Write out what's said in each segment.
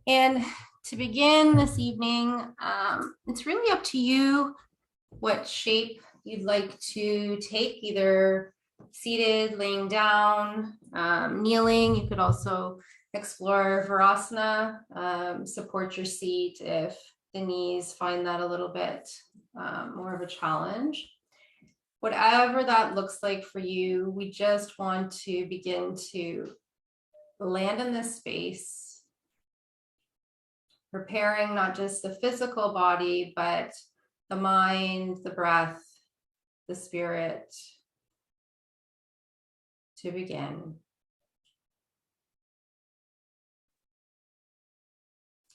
And to begin this evening, it's really up to you what shape you'd like to take, either seated, laying down, kneeling. You could also explore Virasana, support your seat if the knees find that a little bit more of a challenge. Whatever that looks like for you, we just want to begin to land in this space, preparing not just the physical body, but the mind, the breath, the spirit to begin.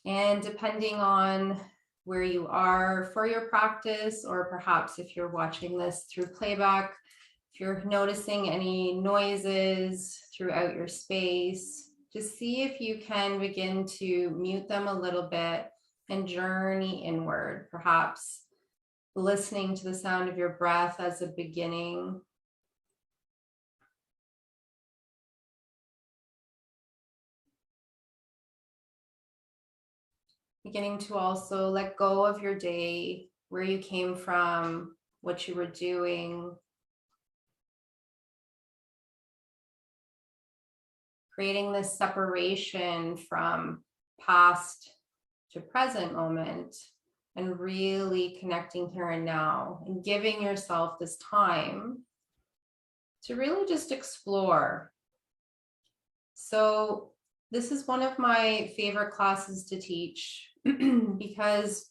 And depending on where you are for your practice, or perhaps if you're watching this through playback, if you're noticing any noises throughout your space, just see if you can begin to mute them a little bit and journey inward, perhaps listening to the sound of your breath as a beginning. Beginning to also let go of your day, where you came from, what you were doing. Creating this separation from past to present moment, and really connecting here and now, and giving yourself this time to really just explore. So this is one of my favorite classes to teach because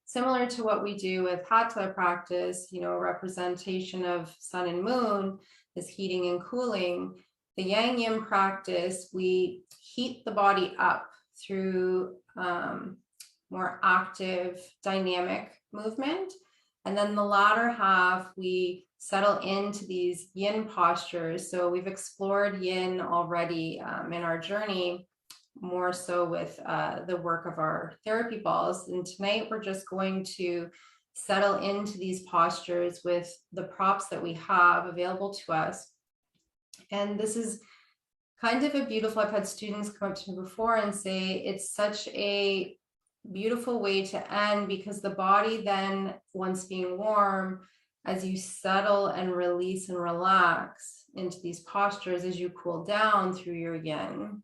similar to what we do with Hatha practice, representation of sun and moon is heating and cooling. The Yang-Yin practice, we heat the body up through more active, dynamic movement. And then the latter half, we settle into these yin postures. So we've explored yin already in our journey, more so with the work of our therapy balls. And tonight we're just going to settle into these postures with the props that we have available to us. And this is kind of a beautiful, I've had students come up to me before and say it's such a beautiful way to end, because the body then, once being warm, as you settle and release and relax into these postures, as you cool down through your yin,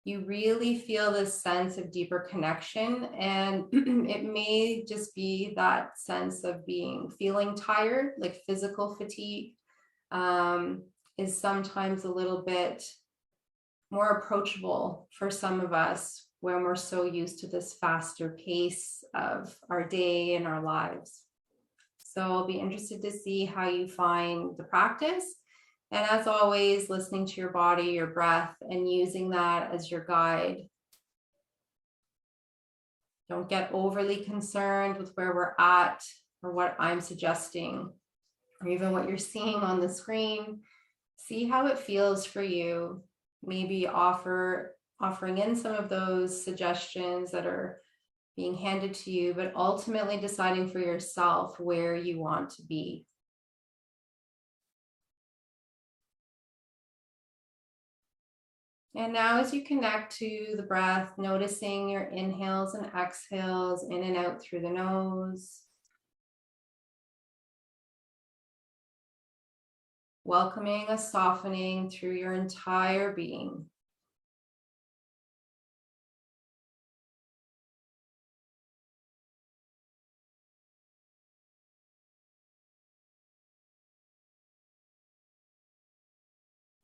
you really feel this sense of deeper connection. And it may just be that sense of feeling tired, like physical fatigue is sometimes a little bit more approachable for some of us when we're so used to this faster pace of our day and our lives. So I'll be interested to see how you find the practice. And as always, listening to your body, your breath, and using that as your guide. Don't get overly concerned with where we're at or what I'm suggesting, or even what you're seeing on the screen. See how it feels for you. Maybe offering in some of those suggestions that are being handed to you, but ultimately deciding for yourself where you want to be. And now as you connect to the breath, noticing your inhales and exhales in and out through the nose. Welcoming a softening through your entire being.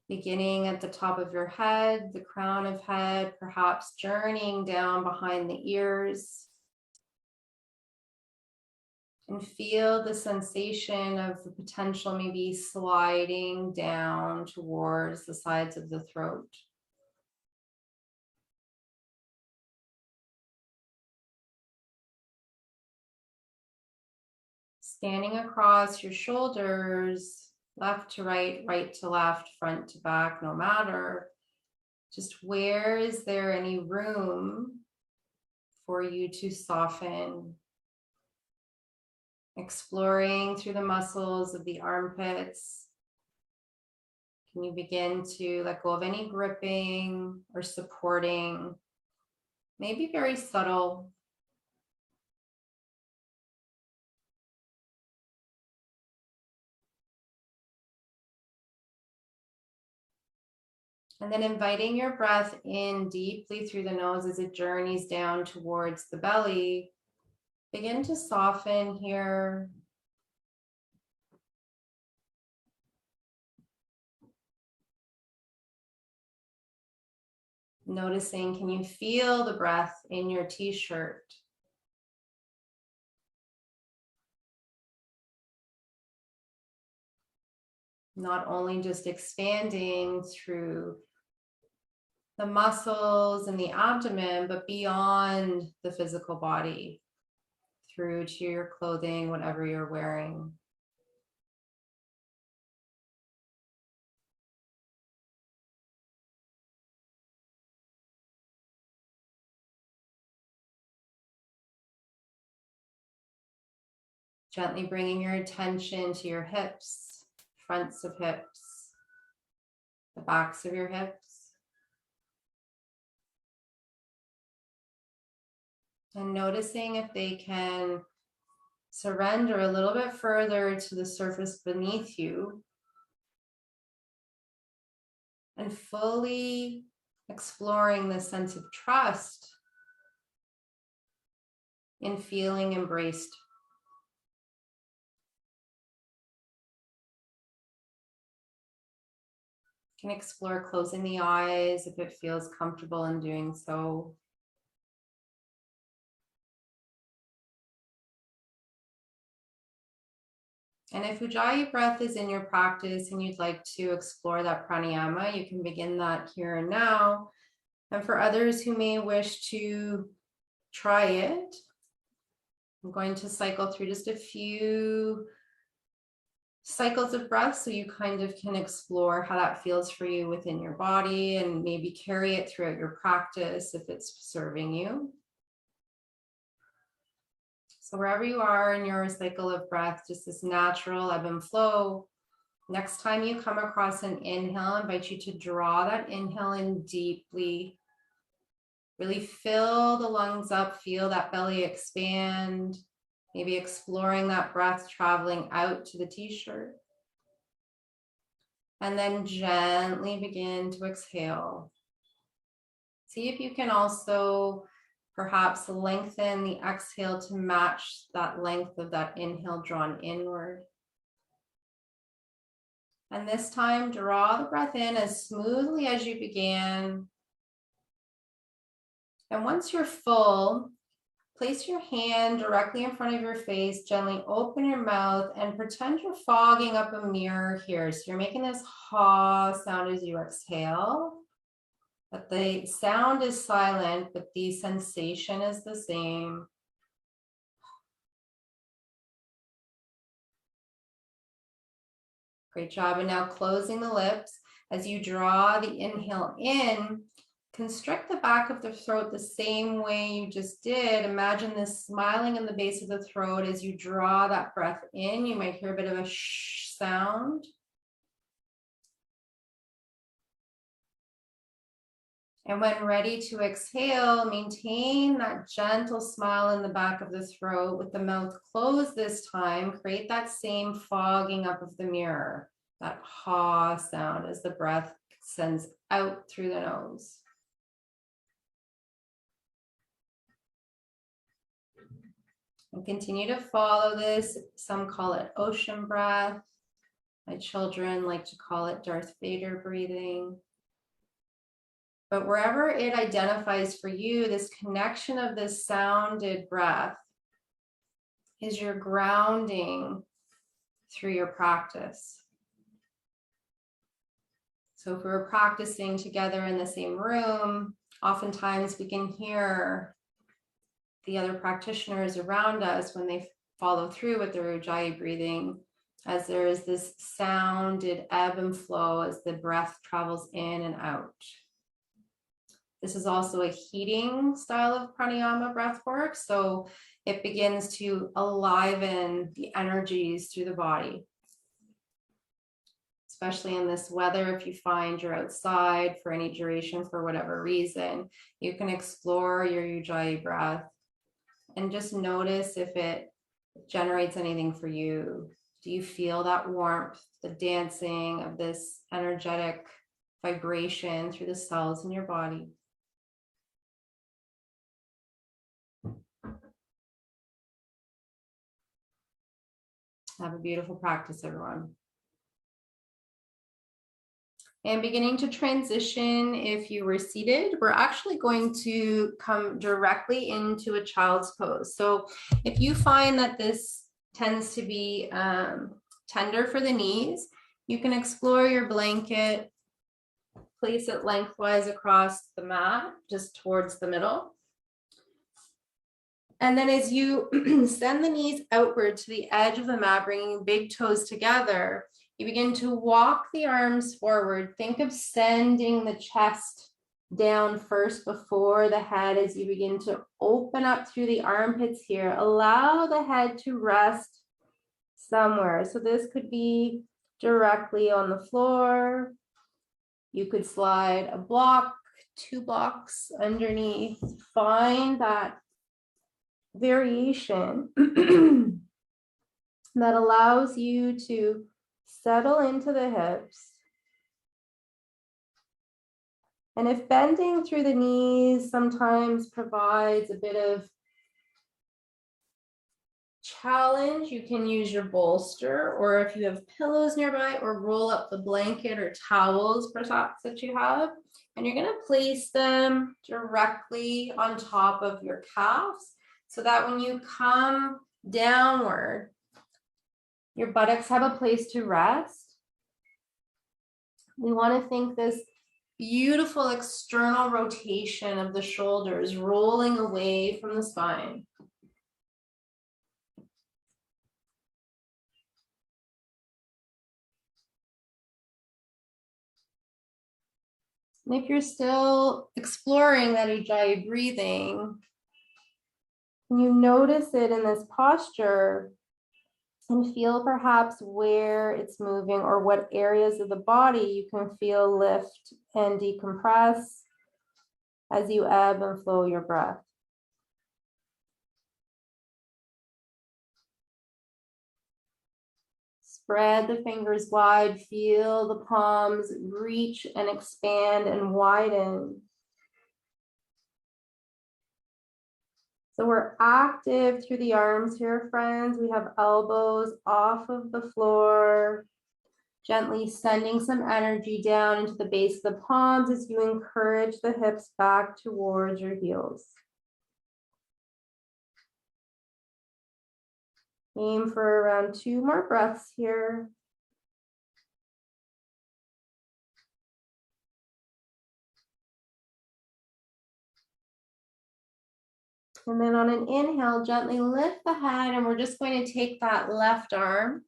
Beginning at the top of your head, the crown of head, perhaps journeying down behind the ears. And feel the sensation of the potential maybe sliding down towards the sides of the throat. Scanning across your shoulders, left to right, right to left, front to back, no matter. Just where is there any room for you to soften? Exploring through the muscles of the armpits. Can you begin to let go of any gripping or supporting? maybe very subtle. And then inviting your breath in deeply through the nose as it journeys down towards the belly. Begin to soften here. Noticing, can you feel the breath in your t-shirt? Not only just expanding through the muscles and the abdomen, but beyond the physical body, through to your clothing, whatever you're wearing. Gently bringing your attention to your hips, fronts of hips, the backs of your hips. And noticing if they can surrender a little bit further to the surface beneath you and fully exploring the sense of trust in feeling embraced. You can explore closing the eyes if it feels comfortable in doing so. And if Ujjayi breath is in your practice and you'd like to explore that pranayama, you can begin that here and now. And for others who may wish to try it, I'm going to cycle through just a few cycles of breath so you kind of can explore how that feels for you within your body and maybe carry it throughout your practice if it's serving you. So wherever you are in your cycle of breath, just this natural ebb and flow. Next time you come across an inhale, I invite you to draw that inhale in deeply. Really fill the lungs up, feel that belly expand, maybe exploring that breath traveling out to the t-shirt. And then gently begin to exhale. See if you can also perhaps lengthen the exhale to match that length of that inhale drawn inward. And this time, draw the breath in as smoothly as you began. And once you're full, place your hand directly in front of your face, gently open your mouth and pretend you're fogging up a mirror here. So you're making this ha sound as you exhale. But the sound is silent, but the sensation is the same. Great job. And now closing the lips. As you draw the inhale in, constrict the back of the throat the same way you just did. Imagine this smiling in the base of the throat as you draw that breath in. You might hear a bit of a shh sound. And when ready to exhale, maintain that gentle smile in the back of the throat with the mouth closed this time. Create that same fogging up of the mirror, that ha sound as the breath sends out through the nose. And continue to follow this. Some call it ocean breath. My children like to call it Darth Vader breathing. But wherever it identifies for you, this connection of this sounded breath is your grounding through your practice. So if we were practicing together in the same room, oftentimes we can hear the other practitioners around us when they follow through with their Ujjayi breathing, as there is this sounded ebb and flow as the breath travels in and out. This is also a heating style of pranayama breath work, so it begins to enliven the energies through the body. It's especially in this weather. If you find you're outside for any duration for whatever reason, you can explore your Ujjayi breath and just notice if it generates anything for you. Do you feel that warmth, the dancing of this energetic vibration through the cells in your body? Have a beautiful practice, everyone. And beginning to transition, if you were seated, we're actually going to come directly into a child's pose. So if you find that this tends to be tender for the knees, you can explore your blanket, place it lengthwise across the mat, just towards the middle. And then as you send the knees outward to the edge of the mat, bringing big toes together, you begin to walk the arms forward. Think of sending the chest down first before the head as you begin to open up through the armpits here. Allow the head to rest somewhere. So this could be directly on the floor. You could slide a block, 2 blocks underneath. Find that variation that allows you to settle into the hips. And if bending through the knees sometimes provides a bit of challenge, you can use your bolster, or if you have pillows nearby, or roll up the blanket or towels perhaps that you have, and you're going to place them directly on top of your calves so that when you come downward, your buttocks have a place to rest. We want to think this beautiful external rotation of the shoulders rolling away from the spine. And if you're still exploring that Ujjayi breathing, you notice it in this posture and feel perhaps where it's moving or what areas of the body you can feel lift and decompress as you ebb and flow your breath. Spread the fingers wide, feel the palms reach and expand and widen. So we're active through the arms here, friends. We have elbows off of the floor, gently sending some energy down into the base of the palms as you encourage the hips back towards your heels. Aim for around 2 more breaths here. And then on an inhale, gently lift the head, and we're just going to take that left arm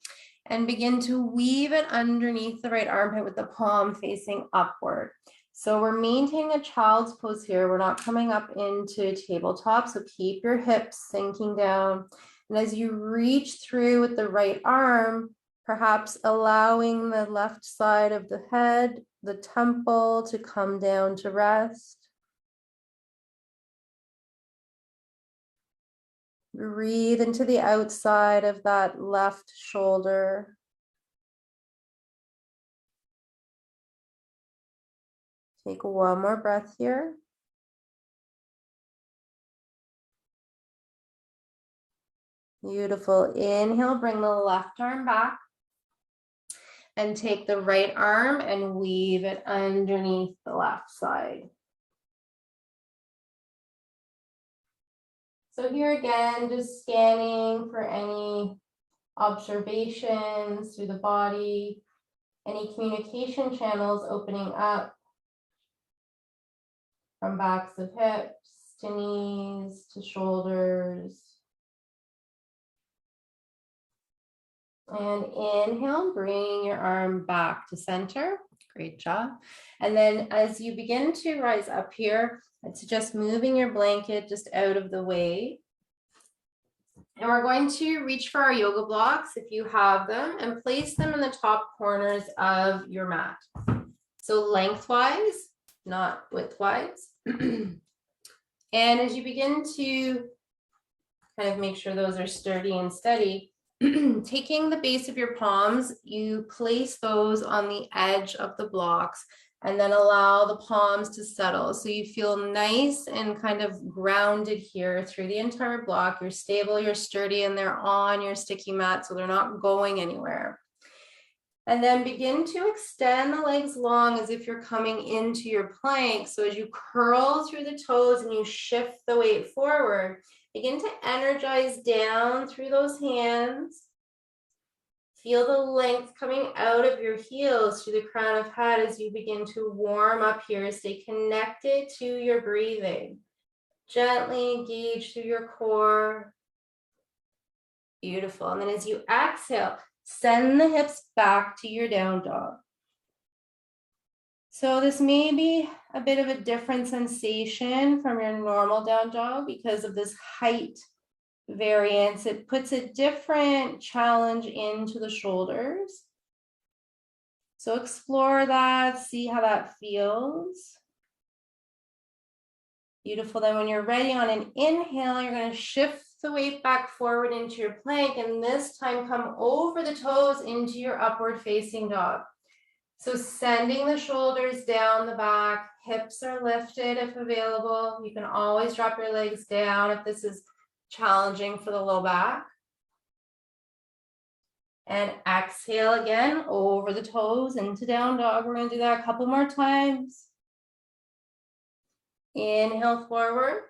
and begin to weave it underneath the right armpit with the palm facing upward. So we're maintaining a child's pose here. We're not coming up into tabletop, so keep your hips sinking down. And as you reach through with the right arm, perhaps allowing the left side of the head, the temple, to come down to rest. Breathe into the outside of that left shoulder. Take 1 more breath here. Beautiful. Inhale, bring the left arm back. And take the right arm and weave it underneath the left side. So here again, just scanning for any observations through the body, any communication channels opening up from backs of hips to knees to shoulders. And inhale, bring your arm back to center. Great job. And then as you begin to rise up here, it's just moving your blanket just out of the way. And we're going to reach for our yoga blocks if you have them and place them in the top corners of your mat. So lengthwise, not widthwise. And as you begin to kind of make sure those are sturdy and steady, taking the base of your palms, you place those on the edge of the blocks and then allow the palms to settle. So you feel nice and kind of grounded here through the entire block. You're stable, you're sturdy, and they're on your sticky mat, so they're not going anywhere. And then begin to extend the legs long as if you're coming into your plank. So as you curl through the toes and you shift the weight forward, begin to energize down through those hands. Feel the length coming out of your heels through the crown of head as you begin to warm up here. Stay connected to your breathing. Gently engage through your core. Beautiful. And then as you exhale, send the hips back to your down dog. So this may be a bit of a different sensation from your normal down dog because of this height variance. It puts a different challenge into the shoulders. So explore that, see how that feels. Beautiful. Then when you're ready on an inhale, you're going to shift the weight back forward into your plank, and this time come over the toes into your upward facing dog. So sending the shoulders down the back, hips are lifted if available. You can always drop your legs down if this is challenging for the low back. And exhale again over the toes into down dog. We're going to do that a couple more times. Inhale forward.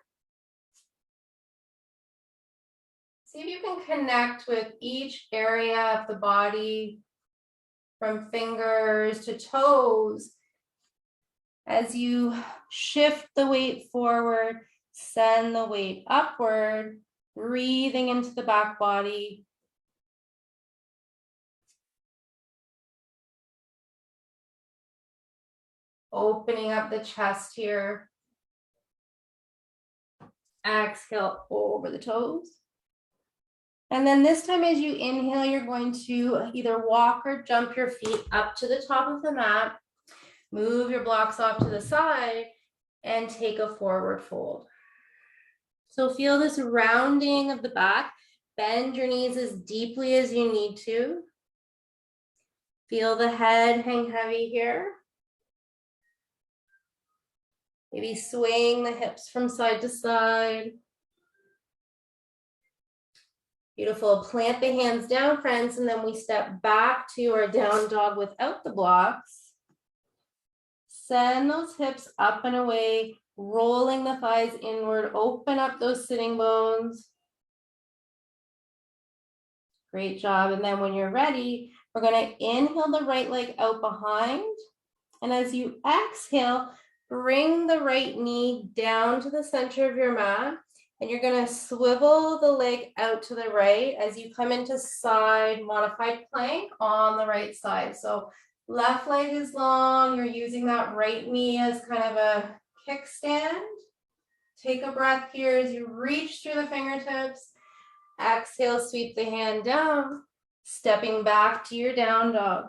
See if you can connect with each area of the body from fingers to toes. As you shift the weight forward, send the weight upward, breathing into the back body. Opening up the chest here. Exhale over the toes. And then this time as you inhale, you're going to either walk or jump your feet up to the top of the mat. Move your blocks off to the side and take a forward fold. So feel this rounding of the back. Bend your knees as deeply as you need to. Feel the head hang heavy here. Maybe swaying the hips from side to side. Beautiful. Plant the hands down, friends, and then we step back to our down dog without the blocks. Send those hips up and away, rolling the thighs inward. Open up those sitting bones. Great job. And then when you're ready, we're going to inhale the right leg out behind. And as you exhale, bring the right knee down to the center of your mat. And you're going to swivel the leg out to the right as you come into side modified plank on the right side. So left leg is long. You're using that right knee as kind of a kickstand. Take a breath here as you reach through the fingertips. Exhale, sweep the hand down, stepping back to your down dog.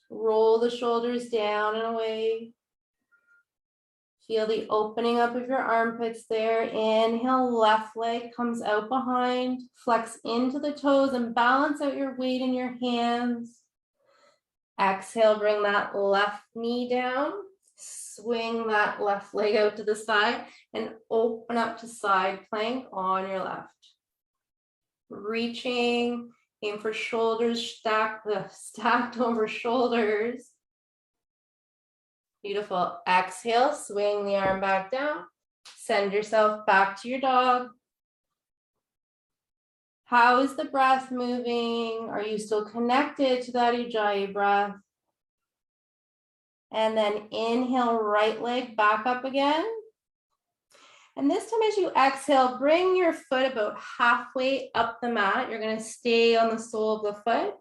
Roll the shoulders down and away. Feel the opening up of your armpits there. Inhale, left leg comes out behind. Flex into the toes and balance out your weight in your hands. Exhale, bring that left knee down. Swing that left leg out to the side and open up to side plank on your left. Reaching, aim for shoulders stacked over shoulders. Beautiful. Exhale, swing the arm back down. Send yourself back to your dog. How is the breath moving? Are you still connected to that Ujjayi breath? And then inhale, right leg back up again. And this time as you exhale, bring your foot about halfway up the mat. You're going to stay on the sole of the foot.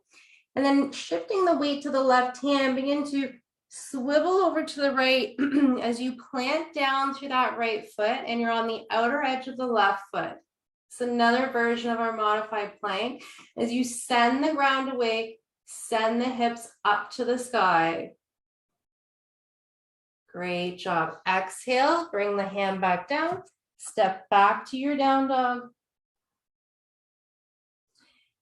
And then shifting the weight to the left hand, begin to Swivel over to the right as you plant down through that right foot and you're on the outer edge of the left foot. It's another version of our modified plank. As you send the ground away, send the hips up to the sky. Great job. Exhale, bring the hand back down. Step back to your down dog.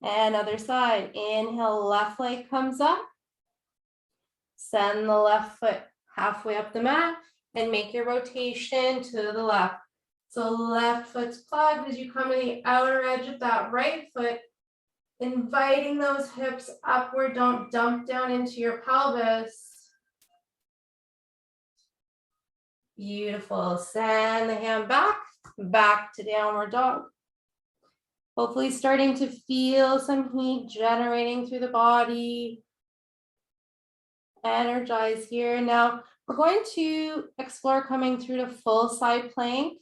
And other side. Inhale, left leg comes up. Send the left foot halfway up the mat and make your rotation to the left. So left foot's plugged as you come to the outer edge of that right foot, inviting those hips upward. Don't dump down into your pelvis. Beautiful. Send the hand back to downward dog. Hopefully starting to feel some heat generating through the body. Energize here. Now we're going to explore coming through to full side plank,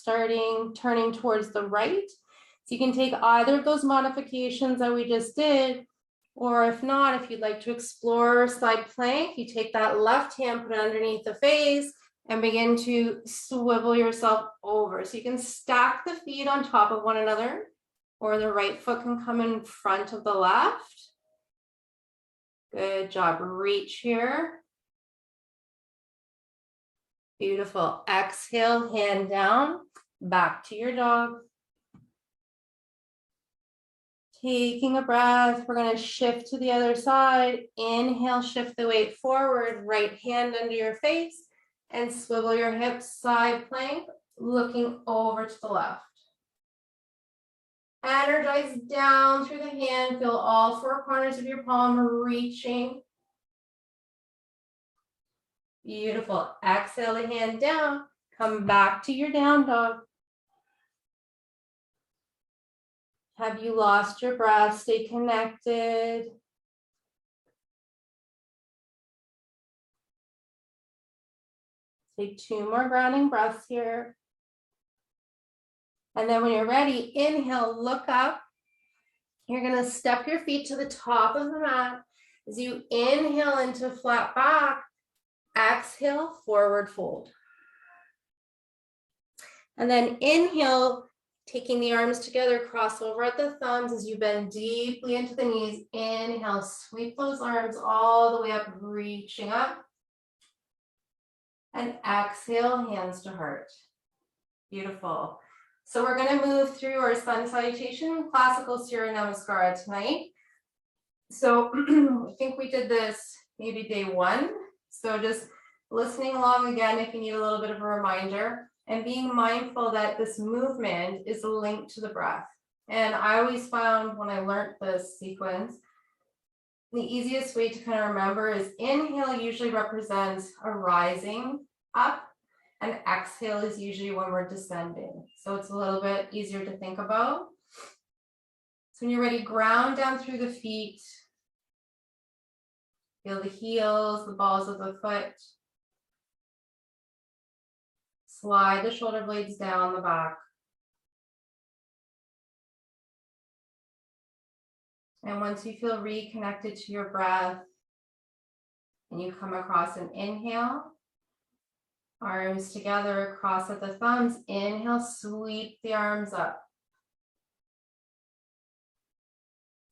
turning towards the right. So you can take either of those modifications that we just did, or if not, if you'd like to explore side plank, you take that left hand, put it underneath the face, and begin to swivel yourself over. So you can stack the feet on top of one another, or the right foot can come in front of the left. Good job. Reach here. Beautiful. Exhale, hand down, back to your dog. Taking a breath, we're going to shift to the other side. Inhale, shift the weight forward, right hand under your face, and swivel your hips side plank, looking over to the left. Energize down through the hand, feel all four corners of your palm reaching. Beautiful. Exhale the hand down, come back to your down dog. Have you lost your breath? Stay connected. Take 2 more grounding breaths here. And then when you're ready, inhale, look up. You're going to step your feet to the top of the mat. As you inhale into flat back, exhale, forward fold. And then inhale, taking the arms together, cross over at the thumbs as you bend deeply into the knees. Inhale, sweep those arms all the way up, reaching up. And exhale, hands to heart. Beautiful. So we're going to move through our sun salutation, classical Surya Namaskara tonight. So I think we did this maybe day 1. So just listening along again if you need a little bit of a reminder, and being mindful that this movement is linked to the breath. And I always found when I learned this sequence, the easiest way to kind of remember is inhale usually represents a rising up, and exhale is usually when we're descending. So it's a little bit easier to think about. So when you're ready, ground down through the feet. Feel the heels, the balls of the foot. Slide the shoulder blades down the back. And once you feel reconnected to your breath, and you come across an inhale, arms together, cross at the thumbs. Inhale, sweep the arms up.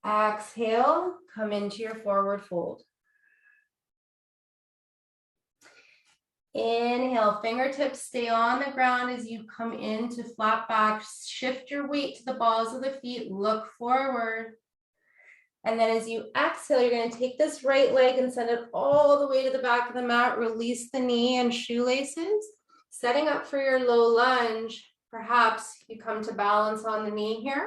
Exhale, come into your forward fold. Inhale, fingertips stay on the ground as you come into flat back. Shift your weight to the balls of the feet, look forward. And then as you exhale, you're going to take this right leg and send it all the way to the back of the mat. Release the knee and shoelaces. Setting up for your low lunge. Perhaps you come to balance on the knee here.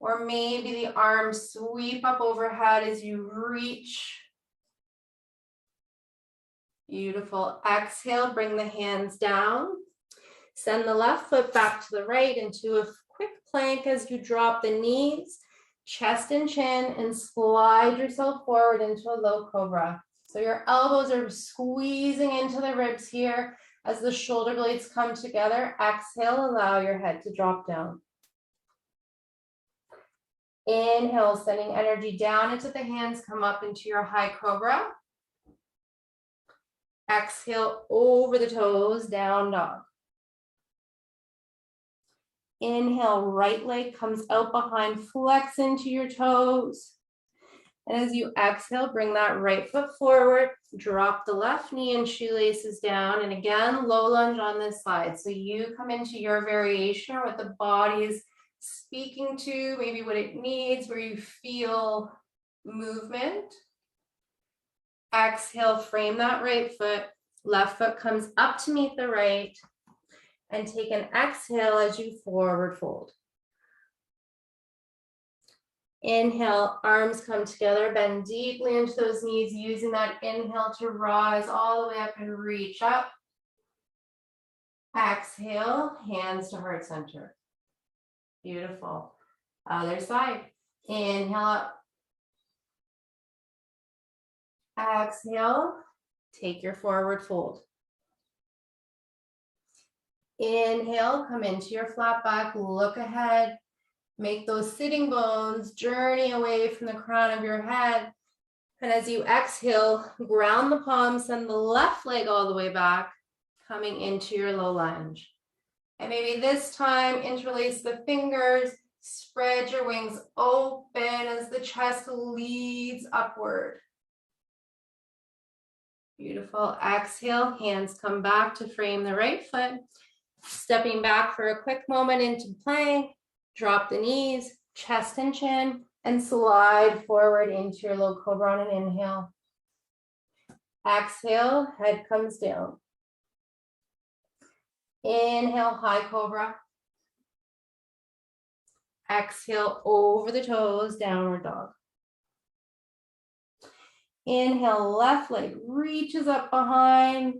Or maybe the arms sweep up overhead as you reach. Beautiful. Exhale, bring the hands down. Send the left foot back to the right into a quick plank as you drop the knees, chest and chin, and slide yourself forward into a low cobra. So your elbows are squeezing into the ribs here as the shoulder blades come together. Exhale, allow your head to drop down. Inhale, sending energy down into the hands, come up into your high cobra. Exhale over the toes, down dog. Inhale, right leg comes out behind, flex into your toes. And as you exhale, bring that right foot forward, drop the left knee and shoelaces down. And again, low lunge on this side. So you come into your variation or what the body is speaking to, maybe what it needs, where you feel movement. Exhale, frame that right foot. Left foot comes up to meet the right. And take an exhale as you forward fold. Inhale, arms come together, bend deeply into those knees, using that inhale to rise all the way up and reach up. Exhale, hands to heart center. Beautiful. Other side. Inhale up. Exhale, take your forward fold. Inhale, come into your flat back, look ahead. Make those sitting bones journey away from the crown of your head. And as you exhale, ground the palms, send the left leg all the way back, coming into your low lunge. And maybe this time, interlace the fingers, spread your wings open as the chest leads upward. Beautiful. Exhale, hands come back to frame the right foot. Stepping back for a quick moment into plank. Drop the knees, chest and chin, and slide forward into your low cobra on an inhale. Exhale, head comes down. Inhale, high cobra. Exhale, over the toes, downward dog. Inhale, left leg reaches up behind.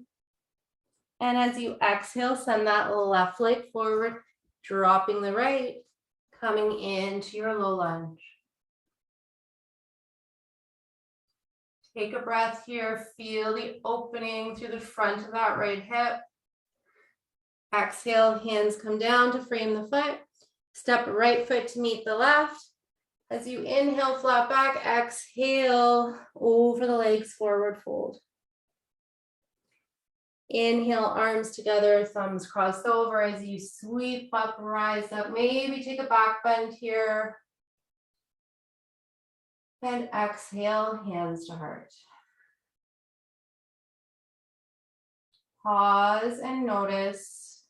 And as you exhale, send that left leg forward, dropping the right. Coming into your low lunge. Take a breath here. Feel the opening through the front of that right hip. Exhale, hands come down to frame the foot. Step right foot to meet the left. As you inhale, flat back. Exhale, over the legs, forward fold. Inhale, arms together, thumbs crossed over as you sweep up, rise up. Maybe take a back bend here. And exhale, hands to heart. Pause and notice.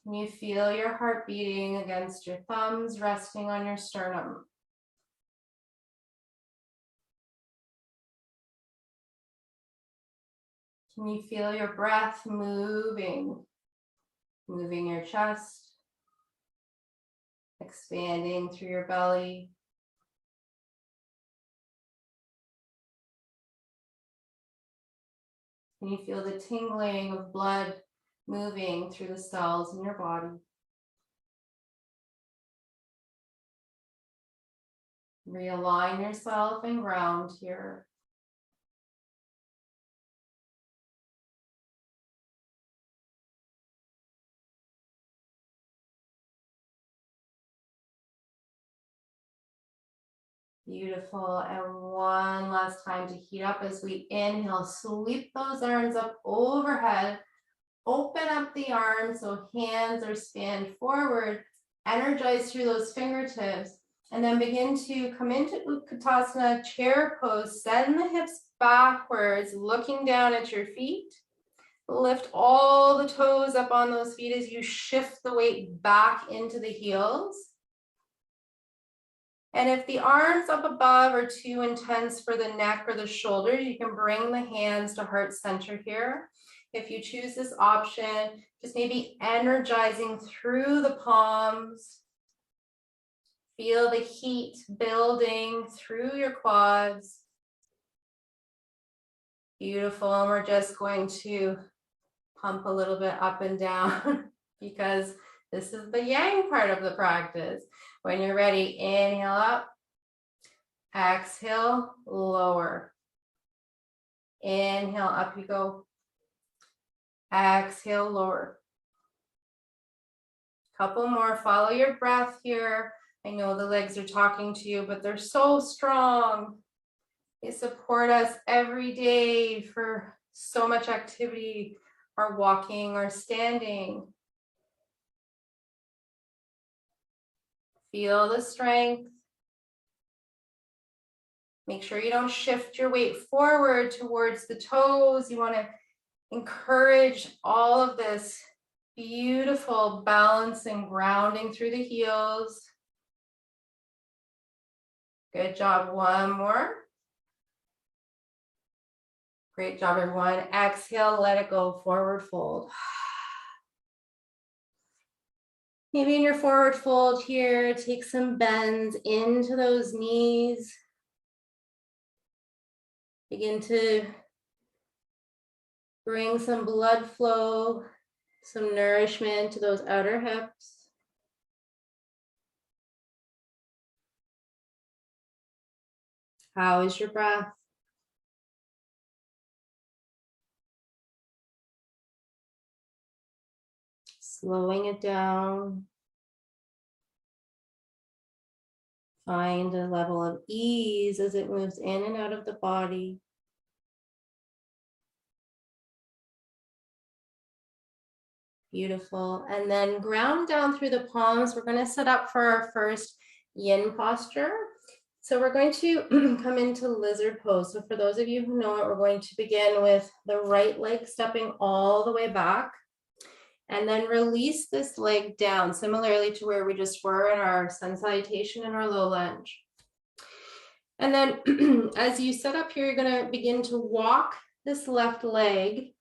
Can you feel your heart beating against your thumbs, resting on your sternum? Can you feel your breath moving your chest, expanding through your belly? Can you feel the tingling of blood moving through the cells in your body? Realign yourself and ground here. Beautiful. And one last time to heat up as we inhale, sweep those arms up overhead. Open up the arms so hands are spanned forward. Energize through those fingertips. And then begin to come into Utkatasana, chair pose. Send the hips backwards, looking down at your feet. Lift all the toes up on those feet as you shift the weight back into the heels. And if the arms up above are too intense for the neck or the shoulders, you can bring the hands to heart center here. If you choose this option, just maybe energizing through the palms. Feel the heat building through your quads. Beautiful. And we're just going to pump a little bit up and down because this is the yang part of the practice. When you're ready, inhale up, exhale, lower. Inhale, up you go. Exhale, lower. Couple more, follow your breath here. I know the legs are talking to you, but they're so strong. They support us every day for so much activity, our walking, our standing. Feel the strength. Make sure you don't shift your weight forward towards the toes. You want to encourage all of this beautiful balance and grounding through the heels. Good job. One more. Great job, everyone. Exhale, let it go. Forward fold. Maybe in your forward fold here, take some bends into those knees. Begin to bring some blood flow, some nourishment to those outer hips. How is your breath? Slowing it down. Find a level of ease as it moves in and out of the body. Beautiful. And then ground down through the palms. We're going to set up for our first yin posture. So we're going to come into lizard pose. So for those of you who know it, we're going to begin with the right leg stepping all the way back. And then release this leg down, similarly to where we just were in our sun salutation and our low lunge. And then as you set up here, you're going to begin to walk this left leg,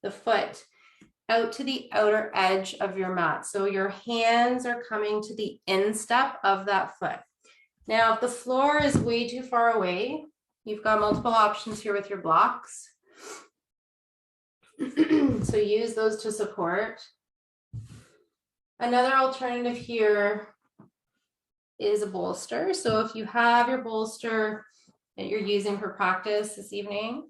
the foot, out to the outer edge of your mat. So your hands are coming to the instep of that foot. Now, if the floor is way too far away, you've got multiple options here with your blocks. So use those to support. Another alternative here is a bolster. So if you have your bolster that you're using for practice this evening,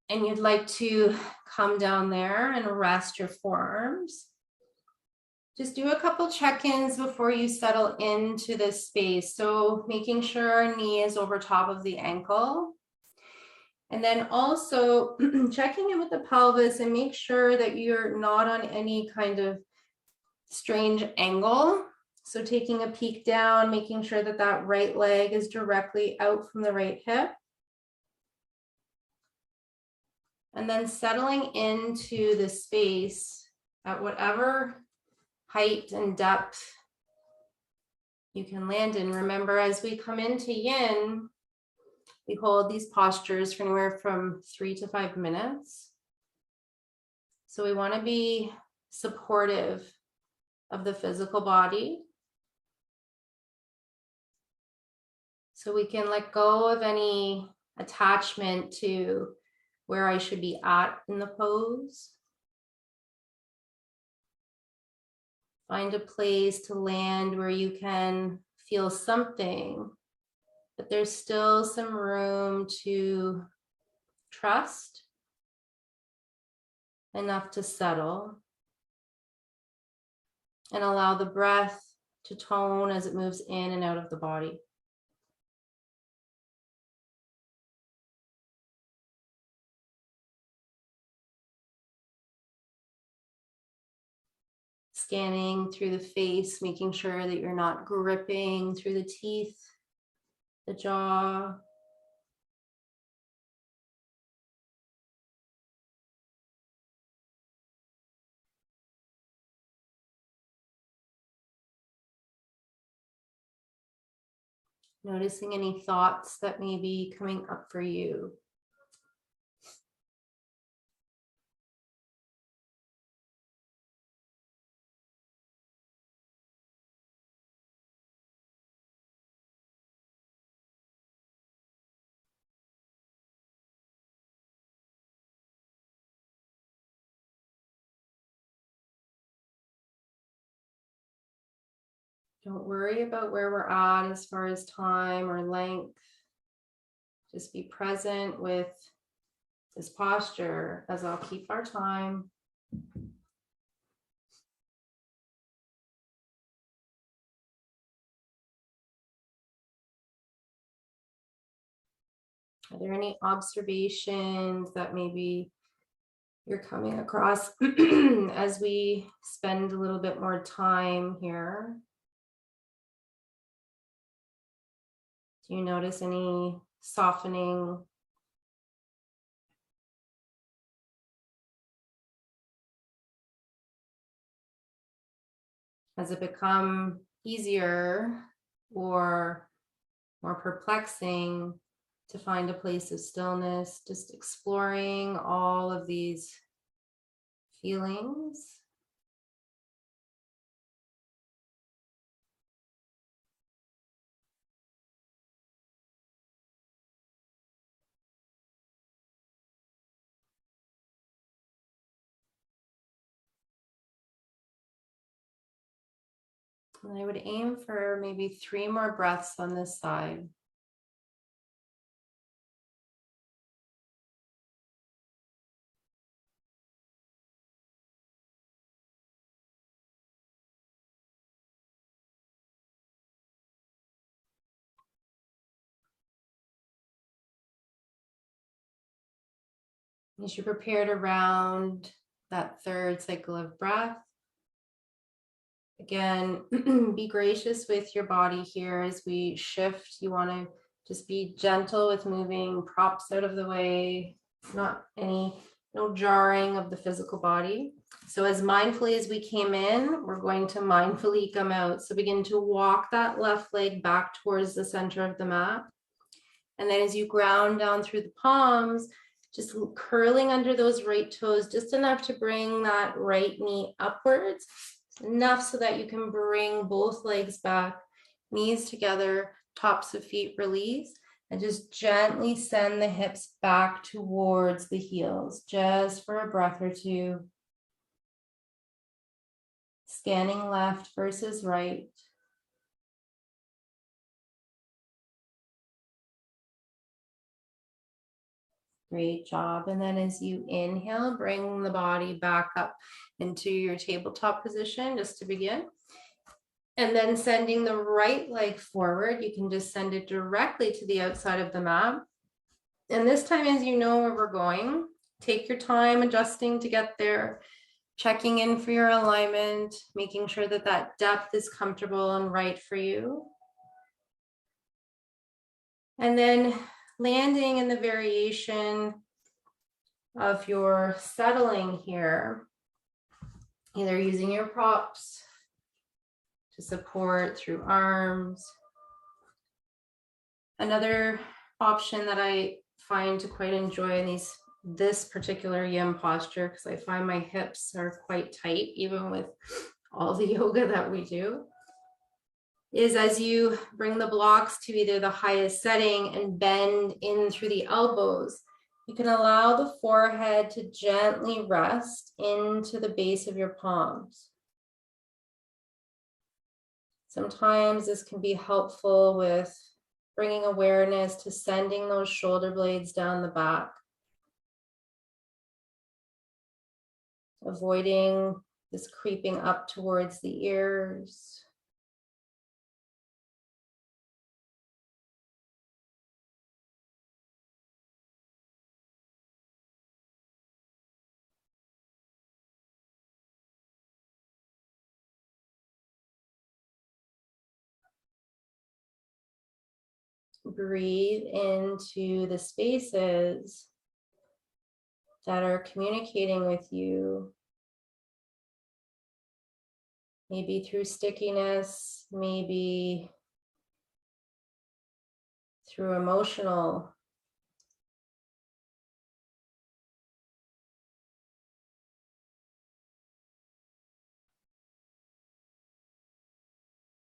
and you'd like to come down there and rest your forearms, just do a couple check-ins before you settle into this space. So making sure our knee is over top of the ankle. And then also checking in with the pelvis and make sure that you're not on any kind of strange angle. So taking a peek down, making sure that that right leg is directly out from the right hip. And then settling into the space at whatever height and depth you can land in. Remember, as we come into yin, we hold these postures for anywhere from 3 to 5 minutes. So we want to be supportive of the physical body, so we can let go of any attachment to where I should be at in the pose. Find a place to land where you can feel something, but there's still some room to trust, enough to settle, and allow the breath to tone as it moves in and out of the body. Scanning through the face, making sure that you're not gripping through the teeth, the jaw. Noticing any thoughts that may be coming up for you. Don't worry about where we're at as far as time or length. Just be present with this posture as I'll keep our time. Are there any observations that maybe you're coming across as we spend a little bit more time here? Do you notice any softening? Has it become easier or more perplexing to find a place of stillness, just exploring all of these feelings? And I would aim for maybe 3 more breaths on this side. As you prepare to round that third cycle of breath, again, be gracious with your body here as we shift. You want to just be gentle with moving props out of the way, no jarring of the physical body. So as mindfully as we came in, we're going to mindfully come out. So begin to walk that left leg back towards the center of the mat. And then as you ground down through the palms, just curling under those right toes, just enough to bring that right knee upwards, enough so that you can bring both legs back, knees together, tops of feet release, and just gently send the hips back towards the heels, just for a breath or two. Scanning left versus right. Great job. And then as you inhale, bring the body back up into your tabletop position just to begin. And then sending the right leg forward, you can just send it directly to the outside of the mat. And this time, as you know where we're going, take your time adjusting to get there, checking in for your alignment, making sure that that depth is comfortable and right for you. And then landing in the variation of your settling here, either using your props to support through arms. Another option that I find to quite enjoy in this particular yin posture, because I find my hips are quite tight, even with all the yoga that we do, is as you bring the blocks to either the highest setting and bend in through the elbows, you can allow the forehead to gently rest into the base of your palms. Sometimes this can be helpful with bringing awareness to sending those shoulder blades down the back, avoiding this creeping up towards the ears. Breathe into the spaces that are communicating with you, maybe through stickiness, maybe through emotional.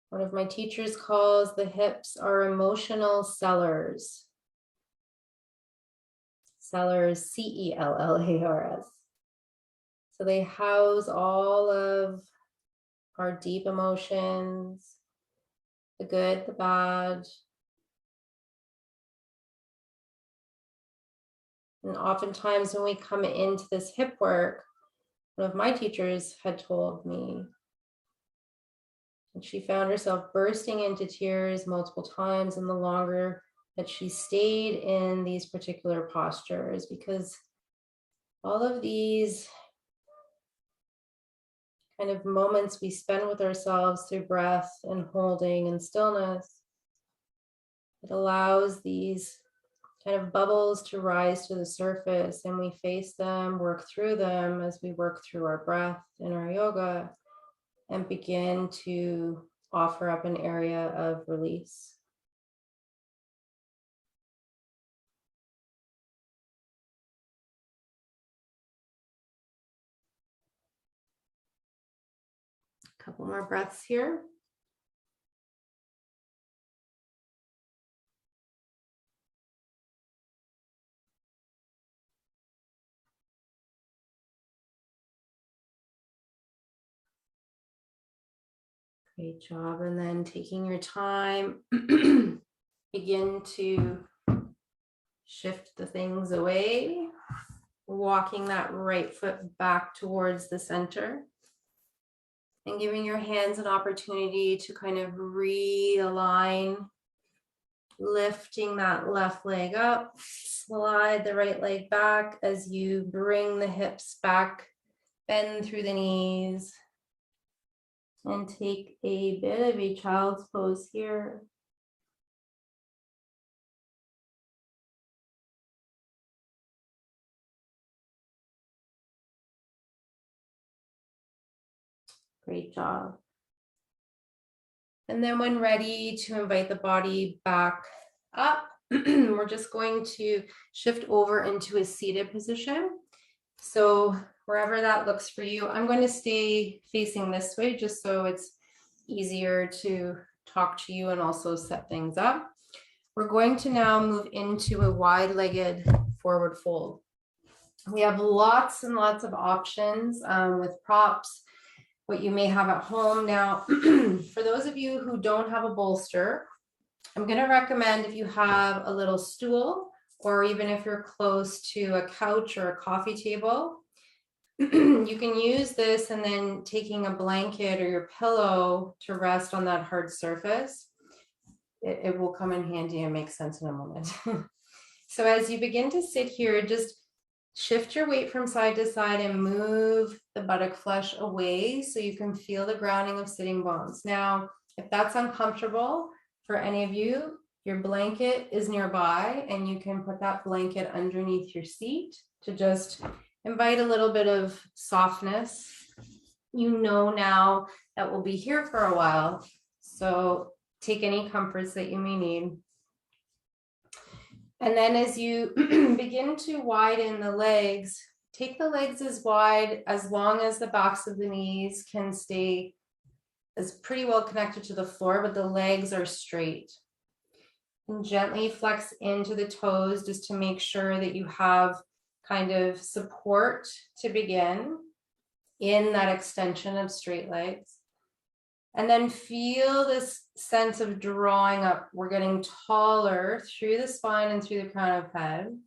One of my teachers calls the hips our emotional cellars. Cellars, C-E-L-L-A-R-S. So they house all of our deep emotions, the good, the bad. And oftentimes when we come into this hip work, one of my teachers had told me, and she found herself bursting into tears multiple times, and the longer that she stayed in these particular postures, because all of these kind of moments we spend with ourselves through breath and holding and stillness, it allows these kind of bubbles to rise to the surface, and we face them, work through them as we work through our breath in our yoga, and begin to offer up an area of release. A couple more breaths here. Great job. And then taking your time, begin to shift the things away, walking that right foot back towards the center, and giving your hands an opportunity to kind of realign, lifting that left leg up, slide the right leg back as you bring the hips back, bend through the knees, and take a bit of a child's pose here. Great job. And then when ready to invite the body back up, we're just going to shift over into a seated position. So wherever that looks for you, I'm going to stay facing this way just so it's easier to talk to you and also set things up. We're going to now move into a wide-legged forward fold. We have lots and lots of options with props, what you may have at home. Now, for those of you who don't have a bolster, I'm going to recommend, if you have a little stool, or even if you're close to a couch or a coffee table, you can use this, and then taking a blanket or your pillow to rest on that hard surface. It will come in handy and make sense in a moment. So as you begin to sit here, just shift your weight from side to side and move the buttock flesh away so you can feel the grounding of sitting bones. Now, if that's uncomfortable for any of you, your blanket is nearby, and you can put that blanket underneath your seat to just invite a little bit of softness. You know now that we'll be here for a while, so take any comforts that you may need. And then as you begin to widen the legs, take the legs as wide as long as the backs of the knees can stay as pretty well connected to the floor, but the legs are straight. And gently flex into the toes just to make sure that you have kind of support to begin in that extension of straight legs. And then feel this sense of drawing up. We're getting taller through the spine and through the crown of head.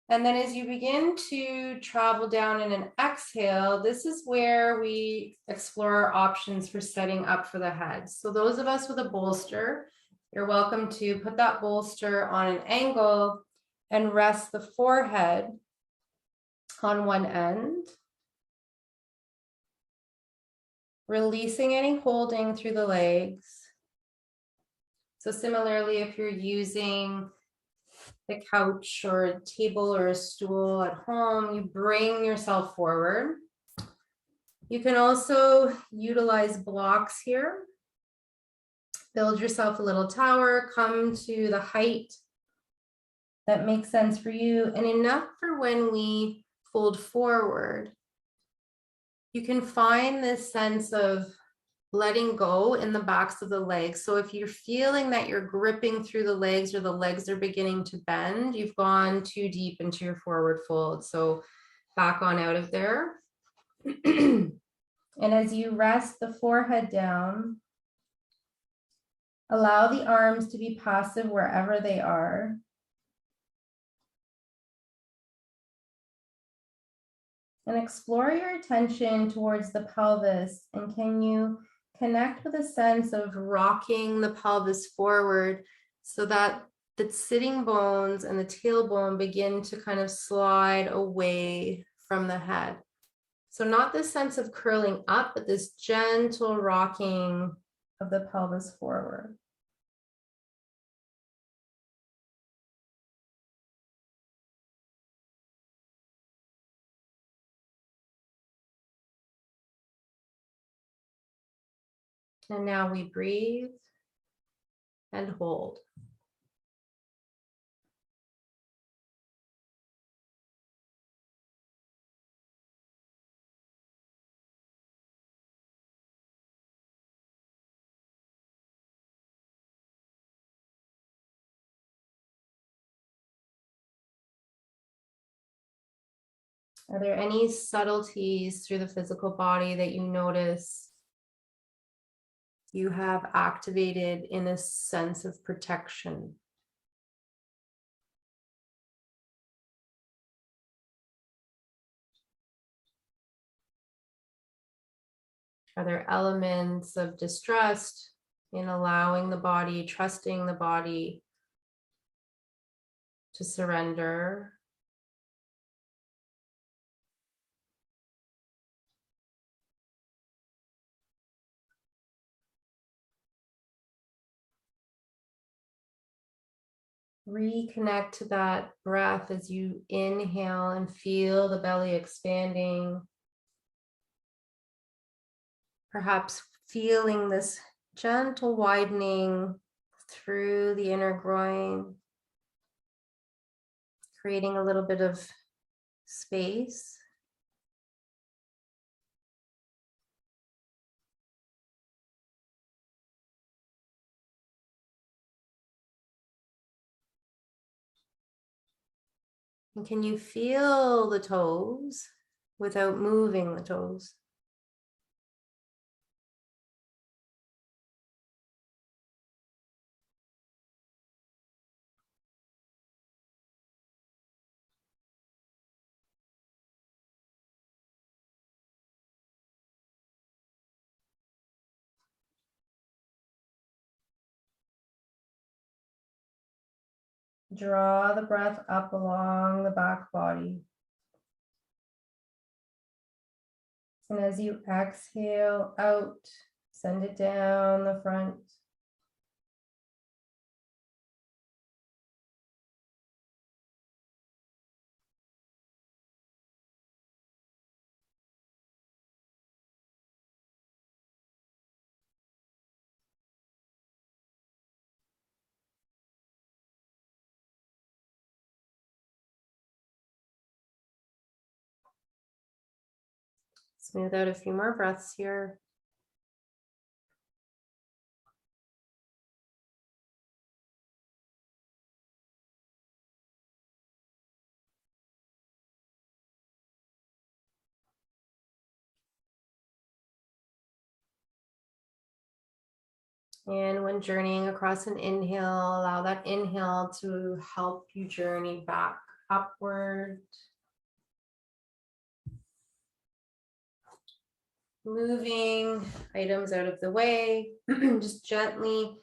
And then as you begin to travel down in an exhale, this is where we explore our options for setting up for the head. So those of us with a bolster, you're welcome to put that bolster on an angle and rest the forehead on one end, releasing any holding through the legs. So similarly, if you're using the couch or a table or a stool at home, you bring yourself forward. You can also utilize blocks here. Build yourself a little tower, come to the height that makes sense for you, and enough for when we fold forward. You can find this sense of letting go in the backs of the legs. So if you're feeling that you're gripping through the legs or the legs are beginning to bend, you've gone too deep into your forward fold. So back on out of there. And as you rest the forehead down, allow the arms to be passive wherever they are. And explore your attention towards the pelvis. And can you connect with a sense of rocking the pelvis forward so that the sitting bones and the tailbone begin to kind of slide away from the head. So not this sense of curling up, but this gentle rocking of the pelvis forward. And now we breathe and hold. Are there any subtleties through the physical body that you notice you have activated in a sense of protection? Are there elements of distrust in allowing the body, trusting the body to surrender? Reconnect to that breath as you inhale and feel the belly expanding. Perhaps feeling this gentle widening through the inner groin, creating a little bit of space. And can you feel the toes without moving the toes? Draw the breath up along the back body. And as you exhale out, send it down the front. Smooth out a few more breaths here. And when journeying across an inhale, allow that inhale to help you journey back upward. Moving items out of the way, just gently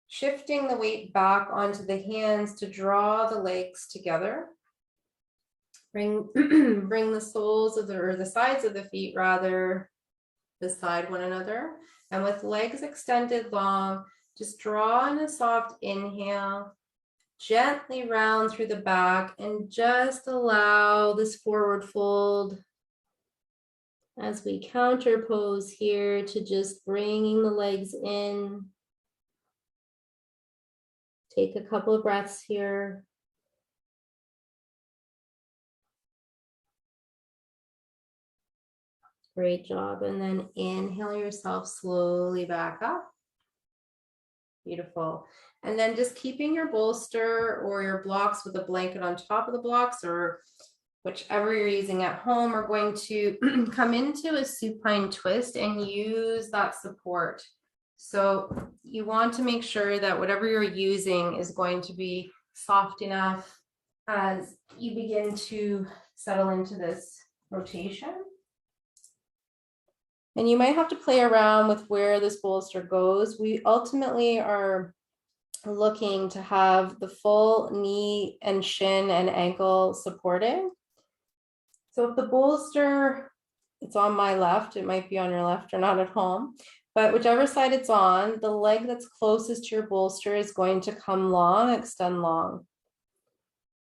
shifting the weight back onto the hands to draw the legs together. Bring the soles of the sides of the feet rather beside one another. And with legs extended long, just draw in a soft inhale, gently round through the back, and just allow this forward fold as we counter pose here to just bringing the legs in. Take a couple of breaths here. Great job. And then inhale yourself slowly back up. Beautiful. And then just keeping your bolster or your blocks with a blanket on top of the blocks, or whichever you're using at home, are going to come into a supine twist and use that support. So you want to make sure that whatever you're using is going to be soft enough as you begin to settle into this rotation. And you might have to play around with where this bolster goes. We ultimately are looking to have the full knee and shin and ankle supported. So if the bolster, it's on my left, it might be on your left or not at home, but whichever side it's on, the leg that's closest to your bolster is going to come long, extend long.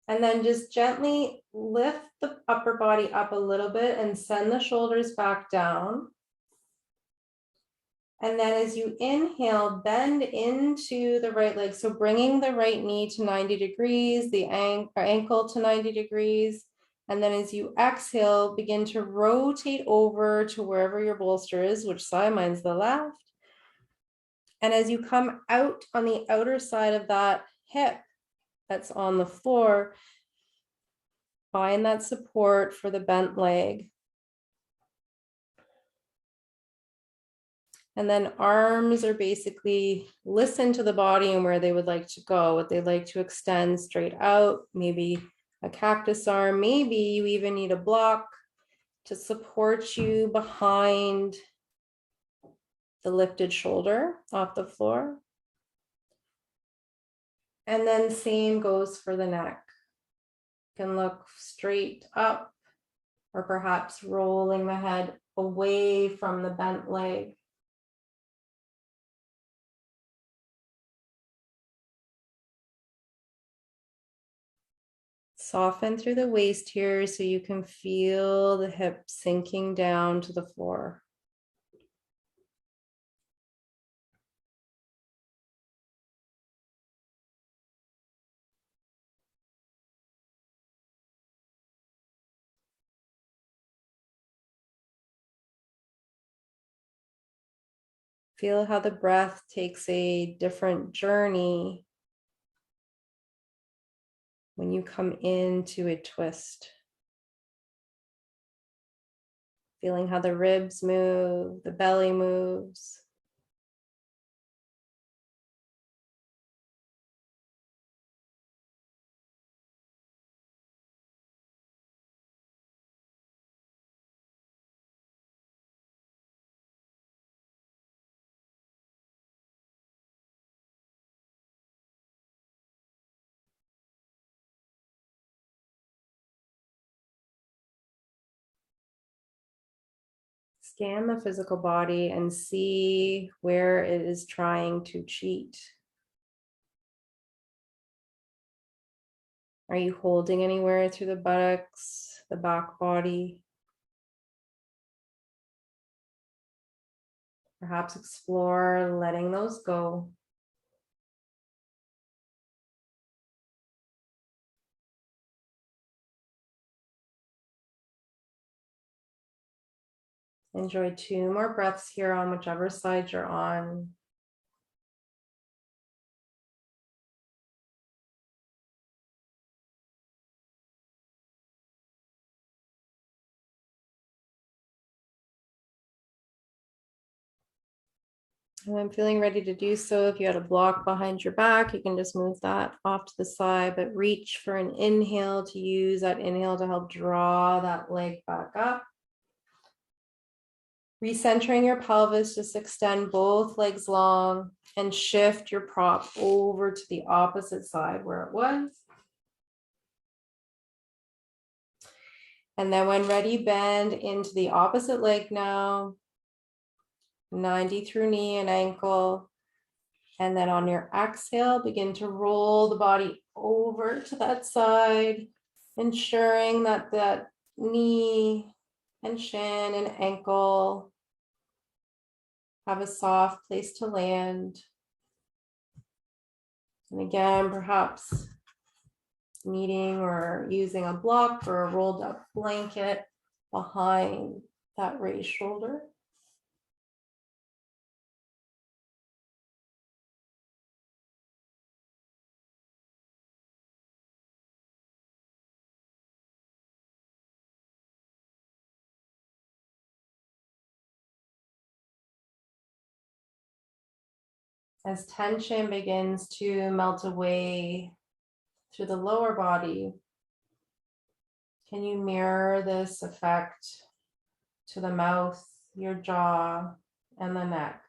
And then just gently lift the upper body up a little bit and send the shoulders back down. And then as you inhale, bend into the right leg. So bringing the right knee to 90 degrees, the ankle to 90 degrees. And then as you exhale, begin to rotate over to wherever your bolster is, which side? Mine's the left. And as you come out on the outer side of that hip that's on the floor, find that support for the bent leg. And then arms are basically listen to the body and where they would like to go, what they'd like to extend straight out, maybe a cactus arm, maybe you even need a block to support you behind the lifted shoulder off the floor. And then same goes for the neck. You can look straight up or perhaps rolling the head away from the bent leg. Soften through the waist here so you can feel the hip sinking down to the floor. Feel how the breath takes a different journey when you come into a twist. Feeling how the ribs move, the belly moves. Scan the physical body and see where it is trying to cheat. Are you holding anywhere through the buttocks, the back body? Perhaps explore letting those go. Enjoy 2 more breaths here on whichever side you're on. And when feeling ready to do so, if you had a block behind your back, you can just move that off to the side, but reach for an inhale to use that inhale to help draw that leg back up. Recentering your pelvis, just extend both legs long and shift your prop over to the opposite side where it was. And then when ready, bend into the opposite leg now, 90 through knee and ankle. And then on your exhale, begin to roll the body over to that side, ensuring that that knee and shin and ankle have a soft place to land. And again, perhaps needing or using a block or a rolled up blanket behind that raised shoulder. As tension begins to melt away through the lower body, can you mirror this effect to the mouth your jaw, and the neck.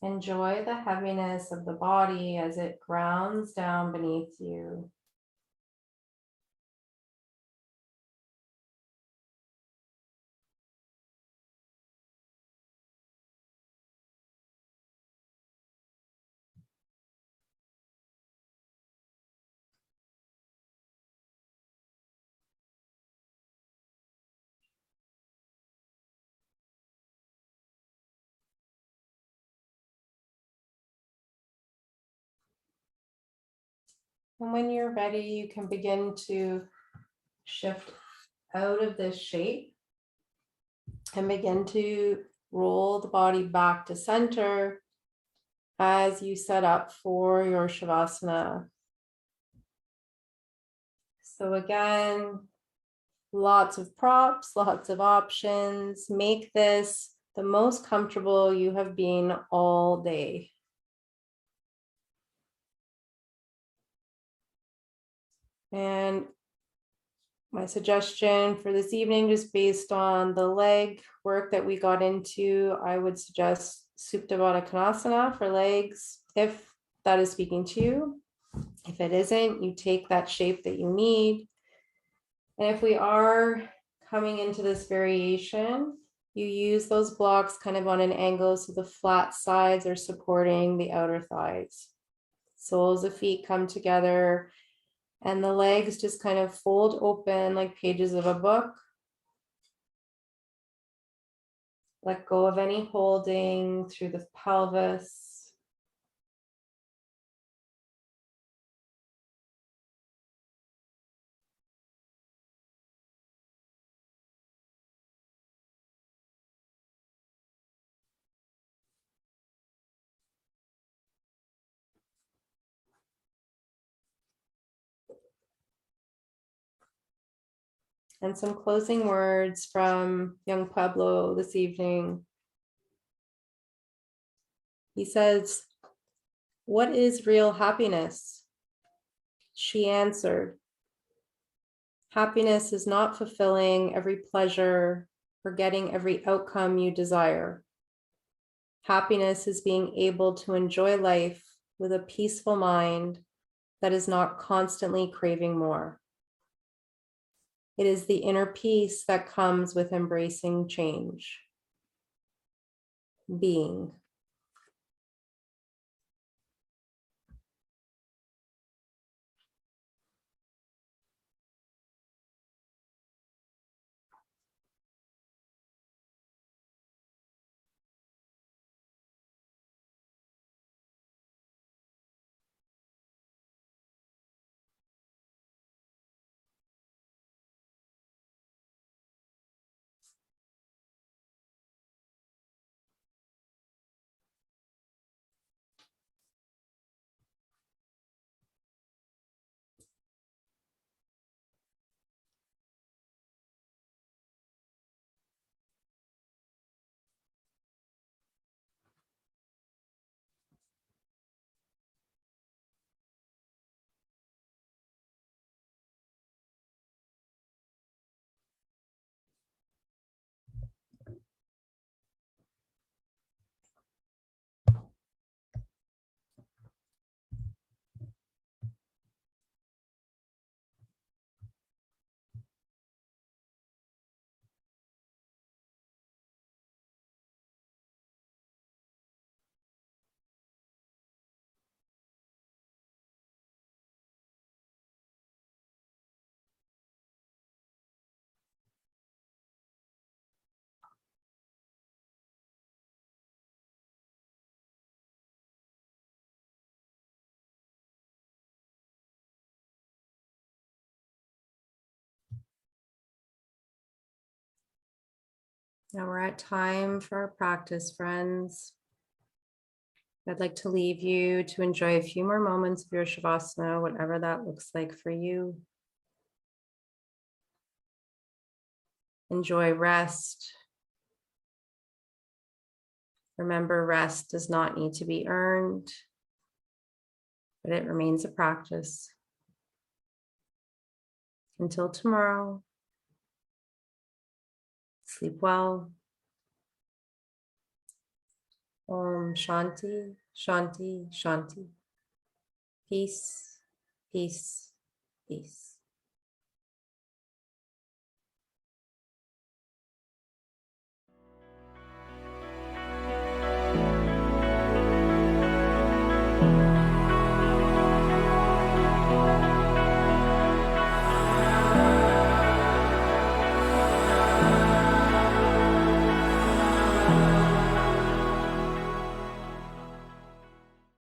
Enjoy the heaviness of the body as it grounds down beneath you. And when you're ready, you can begin to shift out of this shape and begin to roll the body back to center as you set up for your Shavasana. So again, lots of props, lots of options. Make this the most comfortable you have been all day. And my suggestion for this evening, just based on the leg work that we got into, I would suggest Supta Baddha Konasana for legs, if that is speaking to you. If it isn't, you take that shape that you need. And if we are coming into this variation, you use those blocks kind of on an angle so the flat sides are supporting the outer thighs. Soles of feet come together and the legs just kind of fold open like pages of a book. Let go of any holding through the pelvis. And some closing words from young Pueblo this evening. He says, "What is real happiness?" She answered, "Happiness is not fulfilling every pleasure or getting every outcome you desire. Happiness is being able to enjoy life with a peaceful mind that is not constantly craving more. It is the inner peace that comes with embracing change." Being. Now we're at time for our practice, friends. I'd like to leave you to enjoy a few more moments of your Shavasana, whatever that looks like for you. Enjoy rest. Remember, rest does not need to be earned, but it remains a practice. Until tomorrow, sleep well. Om Shanti, Shanti, Shanti. Peace, peace, peace.